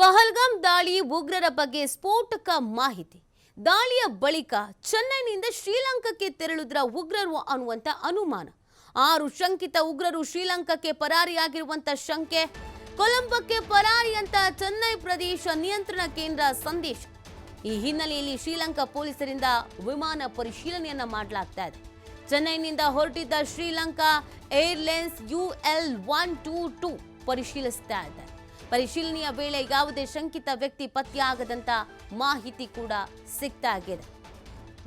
ಪಹಲ್ಗಾಮ್ ದಾಳಿ ಉಗ್ರರ ಬಗ್ಗೆ ಸ್ಫೋಟಕ ಮಾಹಿತಿ. ದಾಳಿಯ ಬಳಿಕ ಚೆನ್ನೈನಿಂದ ಶ್ರೀಲಂಕಾಕ್ಕೆ ತೆರಳಿದ್ರ ಉಗ್ರರು ಅನ್ನುವಂತ ಅನುಮಾನ. 6 ಶಂಕಿತ ಉಗ್ರರು ಶ್ರೀಲಂಕಾಕ್ಕೆ ಪರಾರಿಯಾಗಿರುವಂತ ಶಂಕೆ. ಕೊಲಂಬೋಕ್ಕೆ ಪರಾರಿ ಅಂತ ಚೆನ್ನೈ ಪ್ರದೇಶ ನಿಯಂತ್ರಣ ಕೇಂದ್ರ ಸಂದೇಶ. ಈ ಹಿನ್ನೆಲೆಯಲ್ಲಿ ಶ್ರೀಲಂಕಾ ಪೊಲೀಸರಿಂದ ವಿಮಾನ ಪರಿಶೀಲನೆಯನ್ನ ಮಾಡಲಾಗ್ತಾ ಇದೆ. ಚೆನ್ನೈನಿಂದ ಹೊರಟಿದ್ದ ಶ್ರೀಲಂಕಾ ಏರ್ಲೈನ್ಸ್ UL122 ಪರಿಶೀಲಿಸ್ತಾ ಇದೆ. ಪರಿಶೀಲನೆಯ ವೇಳೆ ಯಾವುದೇ ಶಂಕಿತ ವ್ಯಕ್ತಿ ಪತ್ತೆಯಾಗದಂತ ಮಾಹಿತಿ ಕೂಡ ಸಿಗ್ತಾಗಿದೆ.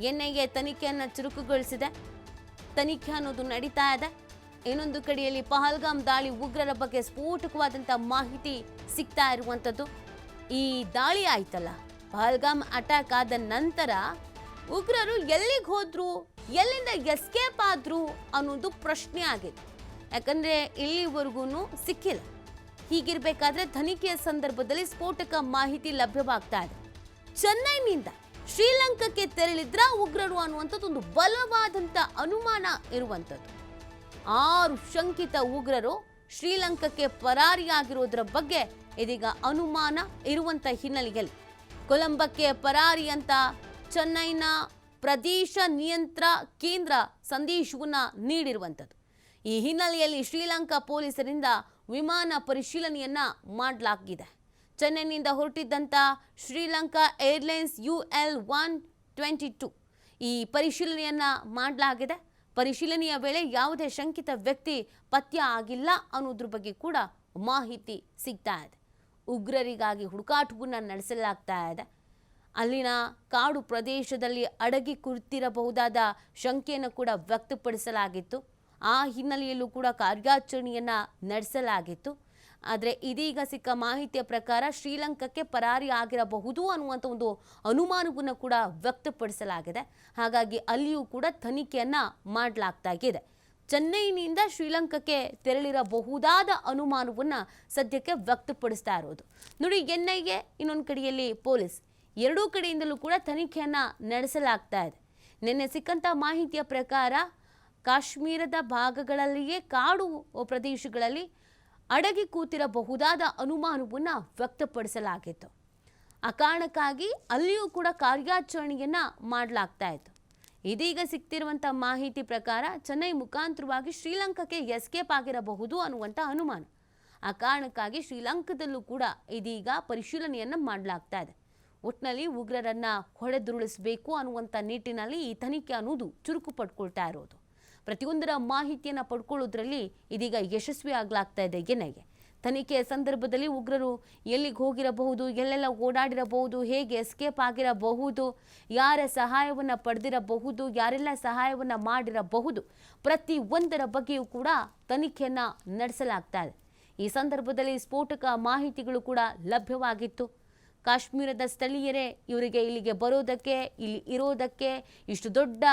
ಎನ್ಐಎ ತನಿಖೆಯನ್ನು ಚುರುಕುಗೊಳಿಸಿದೆ. ತನಿಖೆ ಅನ್ನೋದು ನಡೀತಾ ಇದೆ. ಇನ್ನೊಂದು ಕಡೆಯಲ್ಲಿ ಪಹಲ್ಗಾಮ್ ದಾಳಿ ಉಗ್ರರ ಬಗ್ಗೆ ಸ್ಫೋಟಕವಾದಂಥ ಮಾಹಿತಿ ಸಿಗ್ತಾ ಇರುವಂಥದ್ದು. ಈ ದಾಳಿ ಆಯ್ತಲ್ಲ, ಪಹಲ್ಗಾಮ್ ಅಟ್ಯಾಕ್ ಆದ ನಂತರ ಉಗ್ರರು ಎಲ್ಲಿಗೆ ಹೋದ್ರು, ಎಲ್ಲಿಂದ ಎಸ್ಕೇಪ್ ಆದ್ರು ಅನ್ನೋದು ಪ್ರಶ್ನೆ ಆಗಿದೆ. ಯಾಕಂದ್ರೆ ಇಲ್ಲಿವರೆಗೂ ಸಿಕ್ಕಿಲ್ಲ. ಹೀಗಿರ್ಬೇಕಾದ್ರೆ ತನಿಖೆಯ ಸಂದರ್ಭದಲ್ಲಿ ಸ್ಫೋಟಕ ಮಾಹಿತಿ ಲಭ್ಯವಾಗ್ತಾ ಇದೆ. ಚೆನ್ನೈನಿಂದ ಶ್ರೀಲಂಕಾಕ್ಕೆ ತೆರಳಿದ್ರ ಉಗ್ರರು ಅನ್ನುವಂಥದ್ದು ಒಂದು ಬಲವಾದಂಥ ಅನುಮಾನ ಇರುವಂಥದ್ದು. 6 ಶಂಕಿತ ಉಗ್ರರು ಶ್ರೀಲಂಕಾಕ್ಕೆ ಪರಾರಿಯಾಗಿರೋದ್ರ ಬಗ್ಗೆ ಇದೀಗ ಅನುಮಾನ ಇರುವಂಥ ಹಿನ್ನೆಲೆಯಲ್ಲಿ ಕೊಲಂಬೋಕ್ಕೆ ಪರಾರಿ ಅಂತ ಚೆನ್ನೈನ ಪ್ರದೇಶ ನಿಯಂತ್ರಣ ಕೇಂದ್ರ ಸಂದೇಶವನ್ನ ನೀಡಿರುವಂಥದ್ದು. ಈ ಹಿನ್ನೆಲೆಯಲ್ಲಿ ಶ್ರೀಲಂಕಾ ಪೊಲೀಸರಿಂದ ವಿಮಾನ ಪರಿಶೀಲನೆಯನ್ನ ಮಾಡಲಾಗಿದೆ. ಚೆನ್ನೈನಿಂದ ಹೊರಟಿದ್ದಂಥ ಶ್ರೀಲಂಕಾ ಏರ್ಲೈನ್ಸ್ UL122 ಈ ಪರಿಶೀಲನೆಯನ್ನ ಮಾಡಲಾಗಿದೆ. ಪರಿಶೀಲನೆಯ ವೇಳೆ ಯಾವುದೇ ಶಂಕಿತ ವ್ಯಕ್ತಿ ಪತ್ತೆ ಆಗಿಲ್ಲ ಅನ್ನೋದ್ರ ಬಗ್ಗೆ ಕೂಡ ಮಾಹಿತಿ ಸಿಗ್ತಾ ಇದೆ. ಉಗ್ರರಿಗಾಗಿ ಹುಡುಕಾಟವನ್ನು ನಡೆಸಲಾಗ್ತಾ ಇದೆ. ಅಲ್ಲಿನ ಕಾಡು ಪ್ರದೇಶದಲ್ಲಿ ಅಡಗಿ ಕುಳಿತಿರಬಹುದಾದ ಶಂಕೆಯನ್ನು ಕೂಡ ವ್ಯಕ್ತಪಡಿಸಲಾಗಿತ್ತು. ಆ ಹಿನ್ನೆಲೆಯಲ್ಲೂ ಕೂಡ ಕಾರ್ಯಾಚರಣೆಯನ್ನ ನಡೆಸಲಾಗಿತ್ತು. ಆದರೆ ಇದೀಗ ಸಿಕ್ಕ ಮಾಹಿತಿಯ ಪ್ರಕಾರ ಶ್ರೀಲಂಕಾಕ್ಕೆ ಪರಾರಿ ಆಗಿರಬಹುದು ಅನ್ನುವಂಥ ಒಂದು ಅನುಮಾನವನ್ನು ಕೂಡ ವ್ಯಕ್ತಪಡಿಸಲಾಗಿದೆ. ಹಾಗಾಗಿ ಅಲ್ಲಿಯೂ ಕೂಡ ತನಿಖೆಯನ್ನ ಮಾಡಲಾಗ್ತಾ ಇದೆ. ಚೆನ್ನೈನಿಂದ ಶ್ರೀಲಂಕಾಕ್ಕೆ ತೆರಳಿರಬಹುದಾದ ಅನುಮಾನವನ್ನು ಸದ್ಯಕ್ಕೆ ವ್ಯಕ್ತಪಡಿಸ್ತಾ ಇರೋದು. ನೋಡಿ, ಎನ್ಐಎ ಇನ್ನೊಂದು ಕಡೆಯಲ್ಲಿ ಪೊಲೀಸ್, ಎರಡೂ ಕಡೆಯಿಂದಲೂ ಕೂಡ ತನಿಖೆಯನ್ನ ನಡೆಸಲಾಗ್ತಾ ಇದೆ. ನಿನ್ನೆ ಸಿಕ್ಕಂಥ ಮಾಹಿತಿಯ ಪ್ರಕಾರ ಕಾಶ್ಮೀರದ ಭಾಗಗಳಲ್ಲಿಯೇ ಕಾಡು ಪ್ರದೇಶಗಳಲ್ಲಿ ಅಡಗಿ ಕೂತಿರಬಹುದಾದ ಅನುಮಾನವನ್ನು ವ್ಯಕ್ತಪಡಿಸಲಾಗಿತ್ತು. ಆ ಕಾರಣಕ್ಕಾಗಿ ಅಲ್ಲಿಯೂ ಕೂಡ ಕಾರ್ಯಾಚರಣೆಯನ್ನ ಮಾಡಲಾಗ್ತಾ ಇತ್ತು. ಇದೀಗ ಸಿಗ್ತಿರುವಂಥ ಮಾಹಿತಿ ಪ್ರಕಾರ ಚೆನ್ನೈ ಮುಖಾಂತರವಾಗಿ ಶ್ರೀಲಂಕಾಕ್ಕೆ ಎಸ್ಕೇಪ್ ಆಗಿರಬಹುದು ಅನ್ನುವಂಥ ಅನುಮಾನ. ಆ ಕಾರಣಕ್ಕಾಗಿ ಶ್ರೀಲಂಕಾದಲ್ಲೂ ಕೂಡ ಇದೀಗ ಪರಿಶೀಲನೆಯನ್ನ ಮಾಡಲಾಗ್ತಾ ಇದೆ. ಒಟ್ಟಿನಲ್ಲಿ ಉಗ್ರರನ್ನ ಹೊಡೆದುರುಳಿಸಬೇಕು ಅನ್ನುವಂಥ ನಿಟ್ಟಿನಲ್ಲಿ ಈ ತನಿಖೆ ಅನ್ನೋದು ಚುರುಕು ಪಡ್ಕೊಳ್ತಾ ಇರೋದು. ಪ್ರತಿಯೊಂದರ ಮಾಹಿತಿಯನ್ನು ಪಡ್ಕೊಳ್ಳೋದ್ರಲ್ಲಿ ಇದೀಗ ಯಶಸ್ವಿ ಆಗ್ಲಾಗ್ತಾ ಇದೆ ಎನ್ಐಎ. ತನಿಖೆಯ ಸಂದರ್ಭದಲ್ಲಿ ಉಗ್ರರು ಎಲ್ಲಿಗೆ ಹೋಗಿರಬಹುದು, ಎಲ್ಲೆಲ್ಲ ಓಡಾಡಿರಬಹುದು, ಹೇಗೆ ಎಸ್ಕೇಪ್ ಆಗಿರಬಹುದು, ಯಾರ ಸಹಾಯವನ್ನು ಪಡೆದಿರಬಹುದು, ಯಾರೆಲ್ಲ ಸಹಾಯವನ್ನು ಮಾಡಿರಬಹುದು, ಪ್ರತಿಯೊಂದರ ಬಗ್ಗೆಯೂ ಕೂಡ ತನಿಖೆಯನ್ನು ನಡೆಸಲಾಗ್ತಾ ಇದೆ. ಈ ಸಂದರ್ಭದಲ್ಲಿ ಸ್ಫೋಟಕ ಮಾಹಿತಿಗಳು ಕೂಡ ಲಭ್ಯವಾಗಿತ್ತು. ಕಾಶ್ಮೀರದ ಸ್ಥಳೀಯರೇ ಇವರಿಗೆ ಇಲ್ಲಿಗೆ ಬರೋದಕ್ಕೆ, ಇಲ್ಲಿ ಇರೋದಕ್ಕೆ, ಇಷ್ಟು ದೊಡ್ಡ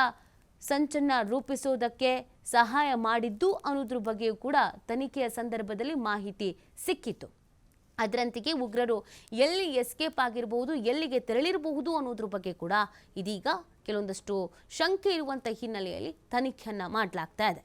ಸಂಚನ್ನ ರೂಪಿಸೋದಕ್ಕೆ ಸಹಾಯ ಮಾಡಿದ್ದು ಅನ್ನೋದ್ರ ಬಗ್ಗೆಯೂ ಕೂಡ ತನಿಖೆಯ ಸಂದರ್ಭದಲ್ಲಿ ಮಾಹಿತಿ ಸಿಕ್ಕಿತ್ತು. ಅದರಂತೆಯೇ ಉಗ್ರರು ಎಲ್ಲಿ ಎಸ್ಕೇಪ್ ಆಗಿರಬಹುದು, ಎಲ್ಲಿಗೆ ತೆರಳಿರಬಹುದು ಅನ್ನೋದ್ರ ಬಗ್ಗೆ ಕೂಡ ಇದೀಗ ಕೆಲವೊಂದಷ್ಟು ಶಂಕೆ ಇರುವಂಥ ಹಿನ್ನೆಲೆಯಲ್ಲಿ ತನಿಖೆಯನ್ನ ಮಾಡಲಾಗ್ತಾ ಇದೆ.